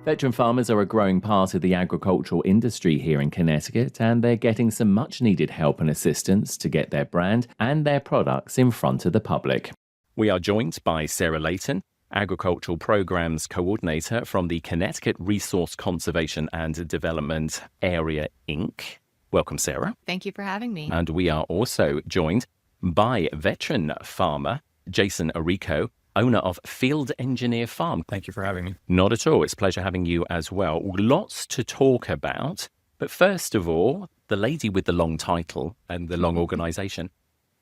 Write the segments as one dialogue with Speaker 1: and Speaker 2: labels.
Speaker 1: Veteran farmers are a growing part of the agricultural industry here in Connecticut, and they're getting some much needed help and assistance to get their brand and their products in front of the public. We are joined by Sarah Layton, Agricultural Programs Coordinator from the Connecticut Resource Conservation and Development Area, Inc. Welcome, Sarah.
Speaker 2: Thank you for having me.
Speaker 1: And we are also joined by veteran farmer Jason Arico, owner of Field Engineer Farm.
Speaker 3: Thank you for having me.
Speaker 1: Not at all. It's a pleasure having you as well. Lots to talk about. But first of all, the lady with the long title and the long organization.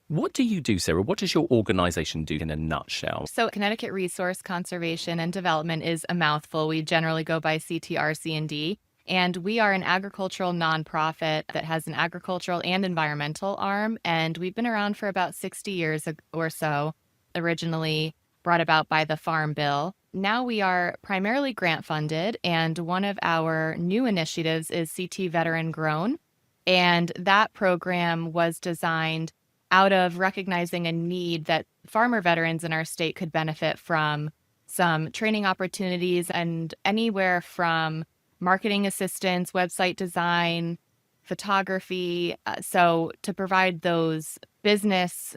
Speaker 1: What do you do, Sarah? What does your organization do in a nutshell?
Speaker 2: So Connecticut Resource Conservation and Development is a mouthful. We generally go by CT RC&D. And we are an agricultural nonprofit that has an agricultural and environmental arm. And we've been around for about 60 years or so, originally brought about by the Farm Bill. Now we are primarily grant funded, and one of our new initiatives is CT Veteran Grown. And that program was designed out of recognizing a need that farmer veterans in our state could benefit from some training opportunities and anywhere from marketing assistance, website design, photography. So to provide those business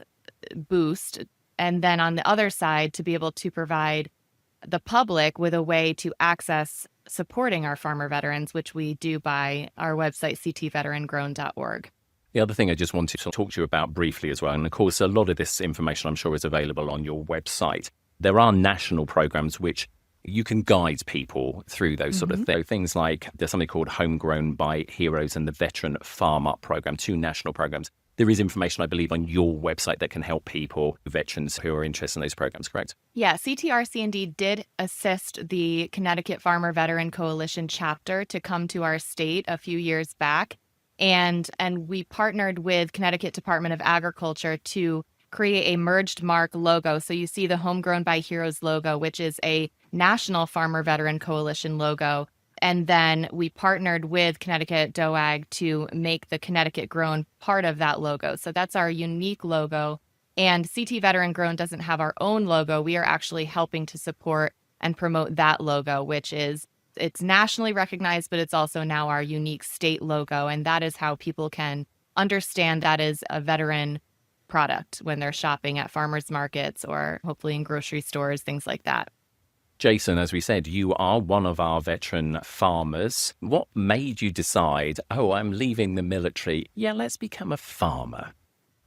Speaker 2: boost, and then on the other side, to be able to provide the public with a way to access supporting our farmer veterans, which we do by our website, ctveterangrown.org.
Speaker 1: The other thing I just wanted to talk to you about briefly as well, and of course, a lot of this information I'm sure is available on your website. There are national programs which you can guide people through those sort of things like there's something called Homegrown by Heroes and the Veteran Farm Up program, two national programs. There is information, I believe, on your website that can help people, veterans who are interested in those programs, correct?
Speaker 2: Yeah, CT RC&D did assist the Connecticut Farmer Veteran Coalition chapter to come to our state a few years back. And we partnered with Connecticut Department of Agriculture to create a merged mark logo. So you see the Homegrown by Heroes logo, which is a National Farmer Veteran Coalition logo. And then we partnered with Connecticut DOAG to make the Connecticut Grown part of that logo. So that's our unique logo. And CT Veteran Grown doesn't have our own logo. We are actually helping to support and promote that logo, which is, it's nationally recognized, but it's also now our unique state logo. And that is how people can understand that is a veteran product when they're shopping at farmers markets or hopefully in grocery stores, things like that.
Speaker 1: Jason, as we said, you are one of our veteran farmers. What made you decide, I'm leaving the military, let's become a farmer?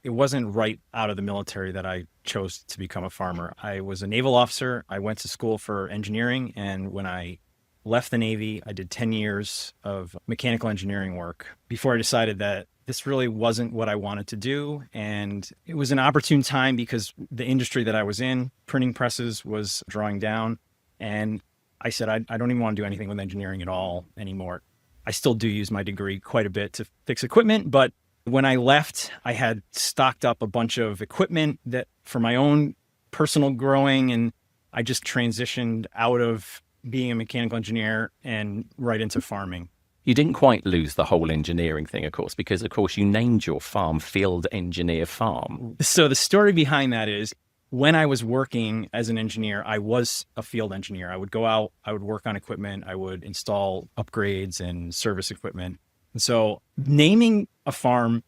Speaker 3: It wasn't right out of the military that I chose to become a farmer. I was a naval officer. I went to school for engineering. And when I left the Navy, I did 10 years of mechanical engineering work before I decided that this really wasn't what I wanted to do. And it was an opportune time because the industry that I was in, printing presses, was drawing down. And I said, I don't even want to do anything with engineering at all anymore. I still do use my degree quite a bit to fix equipment. But when I left, I had stocked up a bunch of equipment that for my own personal growing. And I just transitioned out of being a mechanical engineer and right into farming.
Speaker 1: You didn't quite lose the whole engineering thing, of course, because, of course, you named your farm Field Engineer Farm.
Speaker 3: So the story behind that is, when I was working as an engineer, I was a field engineer. I would go out, I would work on equipment, I would install upgrades and service equipment. And so naming a farm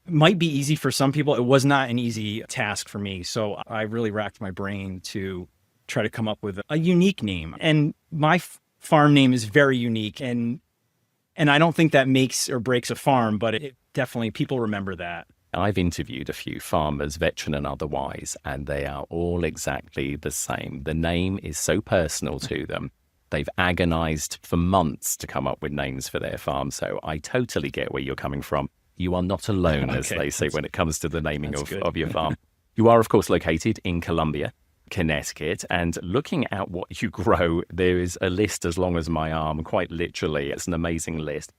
Speaker 3: might be easy for some people. It was not an easy task for me. So I really racked my brain to try to come up with a unique name. And my farm name is very unique. And I don't think that makes or breaks a farm, but it definitely, people remember that.
Speaker 1: I've interviewed a few farmers, veteran and otherwise, and they are all exactly the same. The name is so personal to them. They've agonized for months to come up with names for their farm. So I totally get where you're coming from. You are not alone, as they say, when it comes to the naming of your farm. You are, of course, located in Columbia, Connecticut, and looking at what you grow, there is a list as long as my arm, quite literally. It's an amazing list.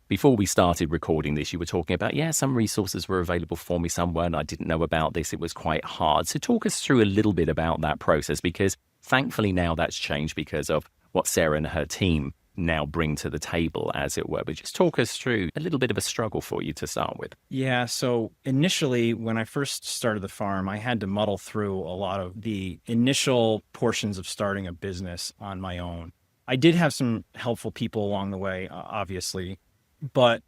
Speaker 1: Before we started recording this, you were talking about, some resources were available for me, some weren't. I didn't know about this. It was quite hard. So talk us through a little bit about that process, because thankfully now that's changed because of what Sarah and her team now bring to the table, as it were. But just talk us through a little bit of a struggle for you to start with.
Speaker 3: Yeah, so initially, when I first started the farm, I had to muddle through a lot of the initial portions of starting a business on my own. I did have some helpful people along the way, obviously, but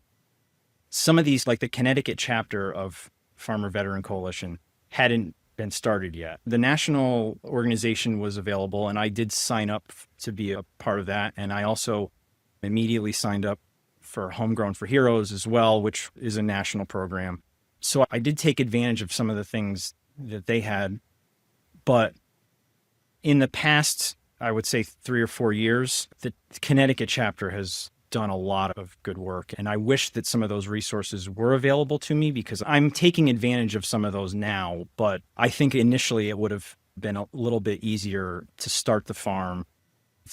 Speaker 3: some of these, like the ConneCT chapter of Farmer Veteran Coalition, hadn't been started yet. The national organization was available, and I did sign up to be a part of that. And I also immediately signed up for Homegrown for Heroes as well, which is a national program. So I did take advantage of some of the things that they had. But in the past, I would say 3 or 4 years, the ConneCT chapter has done a lot of good work. And I wish that some of those resources were available to me, because I'm taking advantage of some of those now. But I think initially it would have been a little bit easier to start the farm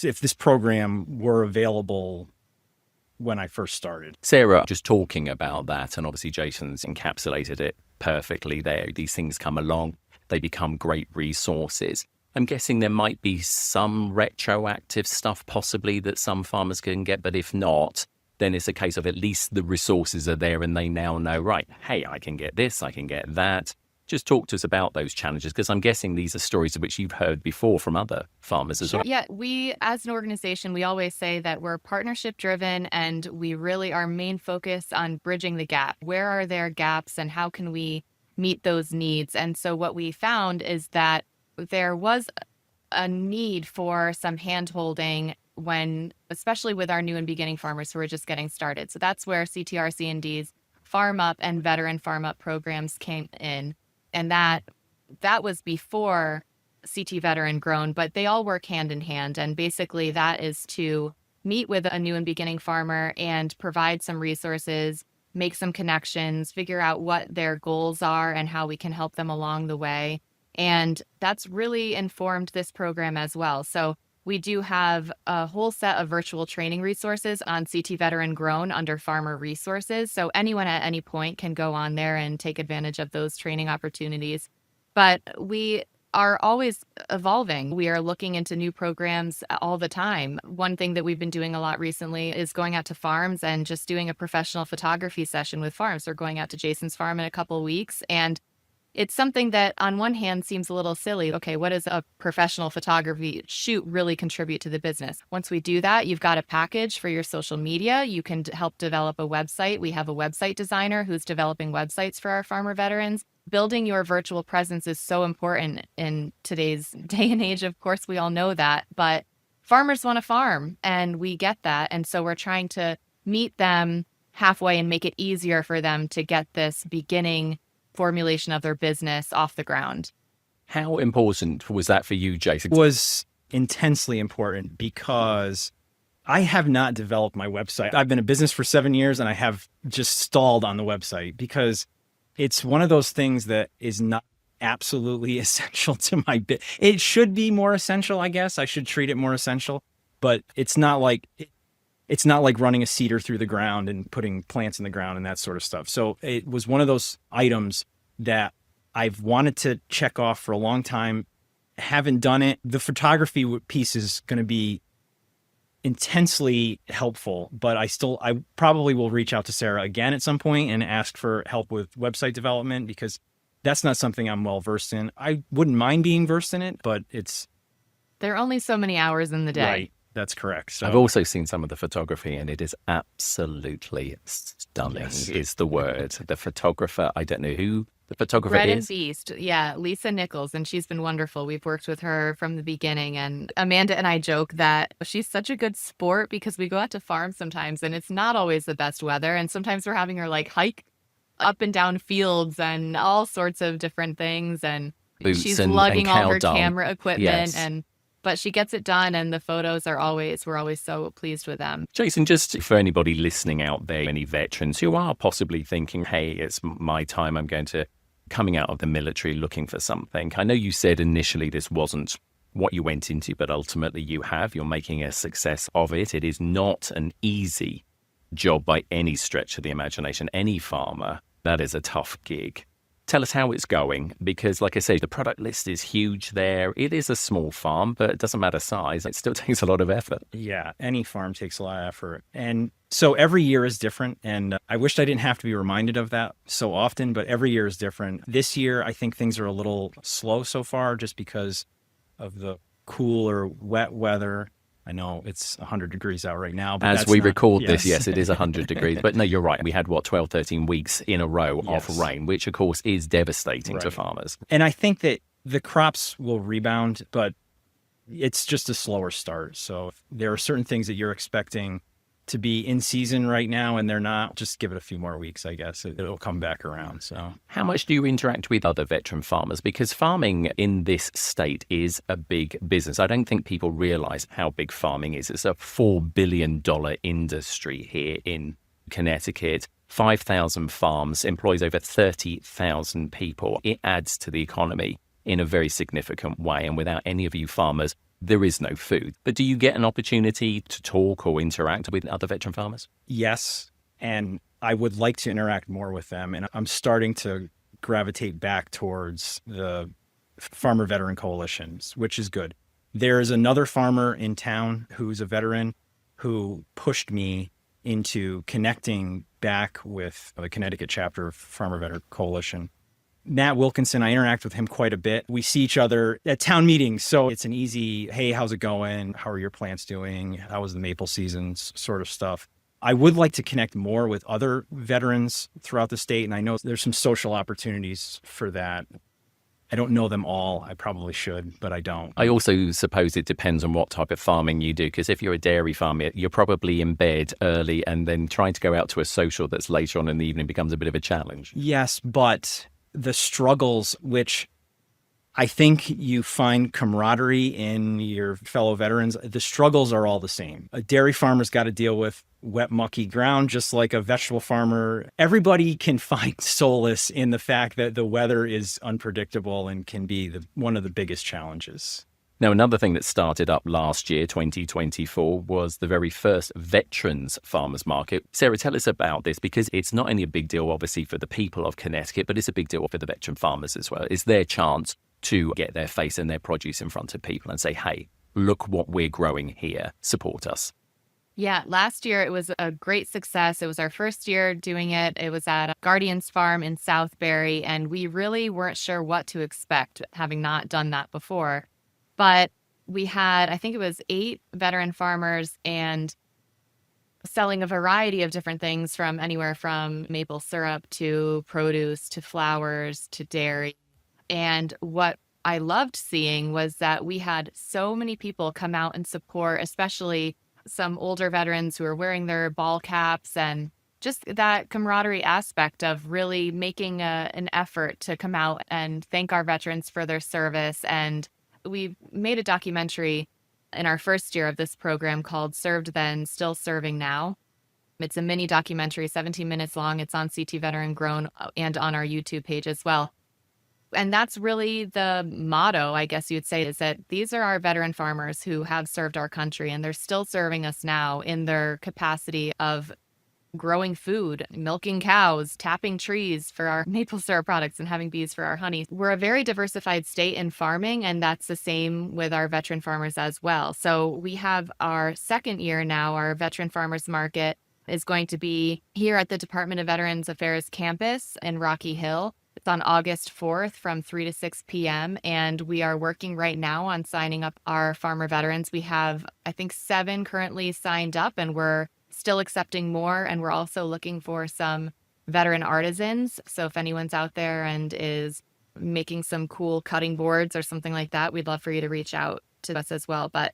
Speaker 3: if this program were available when I first started.
Speaker 1: Sarah, just talking about that, and obviously Jason's encapsulated it perfectly there. These things come along, they become great resources. I'm guessing there might be some retroactive stuff possibly that some farmers can get, but if not, then it's a case of at least the resources are there and they now know, right, hey, I can get this, I can get that. Just talk to us about those challenges, because I'm guessing these are stories which you've heard before from other farmers as well.
Speaker 2: Yeah, we as an organization, we always say that we're partnership driven, and we really our main focus on bridging the gap. Where are there gaps and how can we meet those needs? And so what we found is that there was a need for some hand-holding especially with our new and beginning farmers who are just getting started. So that's where CT RC&D's Farm Up and Veteran Farm Up programs came in. And that was before CT Veteran Grown, but they all work hand in hand. And basically that is to meet with a new and beginning farmer and provide some resources, make some connections, figure out what their goals are and how we can help them along the way. And that's really informed this program as well. So we do have a whole set of virtual training resources on CT Veteran Grown under Farmer Resources. So anyone at any point can go on there and take advantage of those training opportunities. But we are always evolving. We are looking into new programs all the time. One thing that we've been doing a lot recently is going out to farms and just doing a professional photography session with farms. We're going out to Jason's farm in a couple of weeks, and it's something that on one hand seems a little silly. Okay, what does a professional photography shoot really contribute to the business? Once we do that, you've got a package for your social media. You can help develop a website. We have a website designer who's developing websites for our farmer veterans. Building your virtual presence is so important in today's day and age. Of course, we all know that, but farmers want to farm, and we get that. And so we're trying to meet them halfway and make it easier for them to get this beginning formulation of their business off the ground.
Speaker 1: How important was that for you, Jason?
Speaker 3: It was intensely important, because I have not developed my website. I've been in business for 7 years, and I have just stalled on the website because it's one of those things that is not absolutely essential to my bit. It should be more essential, I guess. I should treat it more essential, but it's not like running a seeder through the ground and putting plants in the ground and that sort of stuff. So it was one of those items that I've wanted to check off for a long time. Haven't done it. The photography piece is going to be intensely helpful, but I probably will reach out to Sarah again at some point and ask for help with website development, because that's not something I'm well versed in. I wouldn't mind being versed in it, but
Speaker 2: there are only so many hours in the day.
Speaker 3: Right. That's correct. So
Speaker 1: I've also seen some of the photography, and it is absolutely stunning,
Speaker 3: Yes.
Speaker 1: is the word. The photographer, I don't know who the photographer
Speaker 2: Bread and
Speaker 1: is.
Speaker 2: Beast. Yeah, Lisa Nichols, and she's been wonderful. We've worked with her from the beginning, and Amanda and I joke that she's such a good sport because we go out to farms sometimes, and it's not always the best weather, and sometimes we're having her like hike up and down fields and all sorts of different things, and
Speaker 1: Boots
Speaker 2: she's
Speaker 1: and
Speaker 2: lugging all
Speaker 1: cow
Speaker 2: her
Speaker 1: dung.
Speaker 2: camera equipment,
Speaker 1: Yes.
Speaker 2: but she gets it done, and the photos we're always so pleased with them.
Speaker 1: Jason, just for anybody listening out there, any veterans who are possibly thinking, hey, it's my time, I'm coming out of the military looking for something. I know you said initially this wasn't what you went into, but ultimately you're making a success of it. It is not an easy job by any stretch of the imagination. Any farmer, that is a tough gig. Tell us how it's going, because like I say, the product list is huge there. It is a small farm, but it doesn't matter size. It still takes a lot of effort.
Speaker 3: yeah, any farm takes a lot of effort. And so every year is different. And I wished I didn't have to be reminded of that so often, but every year is different. This year, I think things are a little slow so far just because of the cooler, wet weather. I know it's 100 degrees out right now, but
Speaker 1: As
Speaker 3: that's
Speaker 1: we
Speaker 3: not,
Speaker 1: record this,
Speaker 3: yes.
Speaker 1: yes, it is 100 degrees. But no, you're right. We had, 12, 13 weeks in a row
Speaker 3: Yes.
Speaker 1: of rain, which, of course, is devastating to
Speaker 3: Right.
Speaker 1: farmers.
Speaker 3: And I think that the crops will rebound, but it's just a slower start. So if there are certain things that you're expecting to be in season right now and they're not, just give it a few more weeks, I guess. It'll come back around. So
Speaker 1: How much do you interact with other veteran farmers? Because farming in this state is a big business. I don't think people realize how big farming is. It's a $4 billion industry here in Connecticut. 5,000 farms, employs over 30,000 people. It adds to the economy in a very significant way. And without any of you farmers, there is no food. But do you get an opportunity to talk or interact with other veteran farmers?
Speaker 3: yes, and I would like to interact more with them. And I'm starting to gravitate back towards the farmer veteran coalitions, which is good. There is another farmer in town who's a veteran who pushed me into connecting back with the Connecticut chapter of Farmer Veteran Coalition. Matt Wilkinson, I interact with him quite a bit. We see each other at town meetings. So it's an easy, hey, how's it going? How are your plants doing? How was the maple season? Sort of stuff. I would like to connect more with other veterans throughout the state. And I know there's some social opportunities for that. I don't know them all. I probably should, but I don't.
Speaker 1: I also suppose it depends on what type of farming you do, because if you're a dairy farmer, you're probably in bed early, and then trying to go out to a social that's later on in the evening becomes a bit of a challenge.
Speaker 3: Yes, but the struggles, which I think you find camaraderie in your fellow veterans, the struggles are all the same. A dairy farmer's got to deal with wet, mucky ground, just like a vegetable farmer. Everybody can find solace in the fact that the weather is unpredictable and can be one of the biggest challenges.
Speaker 1: Now, another thing that started up last year, 2024, was the very first Veterans Farmers Market. Sarah, tell us about this, because it's not only a big deal, obviously, for the people of Connecticut, but it's a big deal for the veteran farmers as well. It's their chance to get their face and their produce in front of people and say, hey, look what we're growing here. Support us.
Speaker 2: Yeah, last year it was a great success. It was our first year doing it. It was at Guardian's Farm in Southbury, and we really weren't sure what to expect, having not done that before. But we had, I think it was 8 veteran farmers and selling a variety of different things, from anywhere from maple syrup to produce to flowers to dairy. And what I loved seeing was that we had so many people come out and support, especially some older veterans who are wearing their ball caps, and just that camaraderie aspect of really making an effort to come out and thank our veterans for their service. And we made a documentary in our first year of this program called Served Then, Still Serving Now. It's a mini documentary, 17 minutes long. It's on CT Veteran Grown and on our YouTube page as well. And that's really the motto, I guess you'd say, is that these are our veteran farmers who have served our country, and they're still serving us now in their capacity of growing food, milking cows, tapping trees for our maple syrup products, and having bees for our honey. We're a very diversified state in farming, and that's the same with our veteran farmers as well. So we have our second year now. Our Veteran Farmers Market is going to be here at the Department of Veterans Affairs campus in Rocky Hill. It's on August 4th from 3 to 6 p.m. And we are working right now on signing up our farmer veterans. We have, I think, 7 currently signed up, and we're still accepting more. And we're also looking for some veteran artisans. So if anyone's out there and is making some cool cutting boards or something like that, we'd love for you to reach out to us as well. But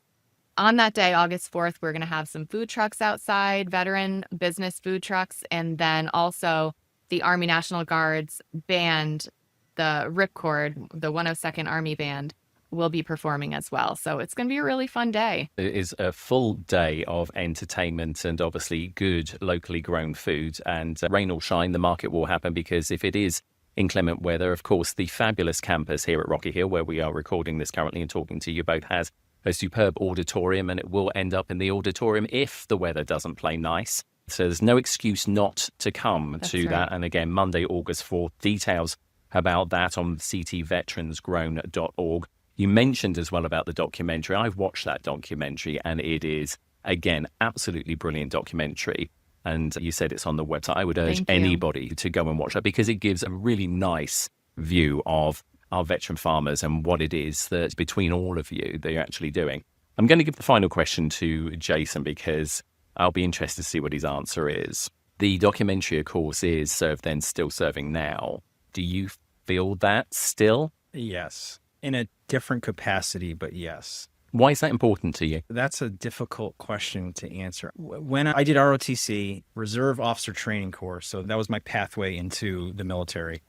Speaker 2: on that day, August 4th, we're going to have some food trucks outside, veteran business food trucks, and then also the Army National Guard's band, the Ripcord, the 102nd Army Band, will be performing as well. So it's going to be a really fun day.
Speaker 1: It is a full day of entertainment and obviously good locally grown food. And rain or shine, the market will happen, because if it is inclement weather, of course, the fabulous campus here at Rocky Hill, where we are recording this currently and talking to you both, has a superb auditorium, and it will end up in the auditorium if the weather doesn't play nice. So there's no excuse not to come to that. And again, Monday, August 4th, details about that on ctveteransgrown.org. You mentioned as well about the documentary. I've watched that documentary, and it is, again, absolutely brilliant documentary. And you said it's on the website. I would urge anybody to go and watch that, because it gives a really nice view of our veteran farmers and what it is that between all of you they're actually doing. I'm going to give the final question to Jason because I'll be interested to see what his answer is. The documentary, of course, is Serve Then, Still Serving Now. Do you feel that still?
Speaker 3: Yes. In a different capacity, but yes.
Speaker 1: Why is that important to you?
Speaker 3: That's a difficult question to answer. When I did ROTC, Reserve Officer Training Course, so that was my pathway into the military.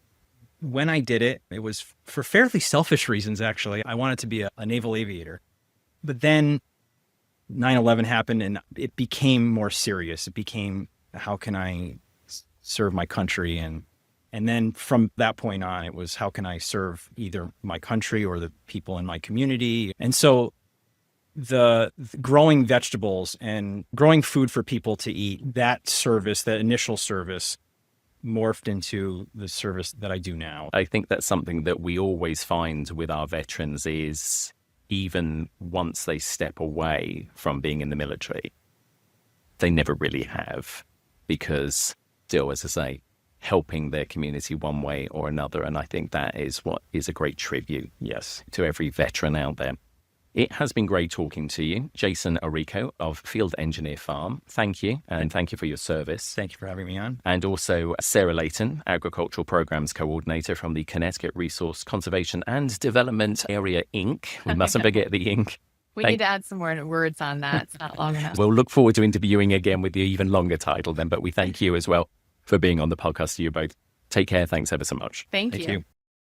Speaker 3: When I did it, it was for fairly selfish reasons, actually. I wanted to be a naval aviator. But then 9/11 happened and it became more serious. It became, how can I serve my country? And then from that point on, it was, how can I serve either my country or the people in my community? And so the growing vegetables and growing food for people to eat, that service, that initial service, morphed into the service that I do now.
Speaker 1: I think that's something that we always find with our veterans is even once they step away from being in the military, they never really have, because still, as I say, helping their community one way or another. And I think that is what is a great tribute,
Speaker 3: Yes,
Speaker 1: to every veteran out there. It has been great talking to you, Jason Arico of Field Engineer Farm. Thank you, and thank you for your service.
Speaker 3: thank you for having me on.
Speaker 1: And also Sarah Layton, Agricultural Programs Coordinator from the ConneCT Resource Conservation and Development Area, Inc. We mustn't forget the Inc.
Speaker 2: We need to add some more words on that. It's not long enough.
Speaker 1: We'll look forward to interviewing again with the even longer title then, but we thank you as well for being on the podcast to you both. Take care. Thanks ever so much.
Speaker 2: Thank
Speaker 3: Thank
Speaker 2: you.
Speaker 3: you.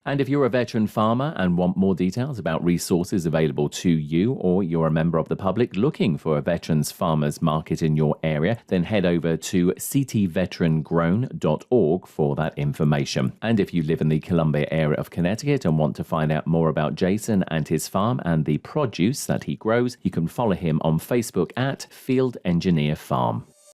Speaker 1: And if you're a veteran farmer and want more details about resources available to you, or you're a member of the public looking for a veterans farmers market in your area, then head over to ctveterangrown.org for that information. And if you live in the Columbia area of Connecticut and want to find out more about Jason and his farm and the produce that he grows, you can follow him on Facebook at Field Engineer Farm.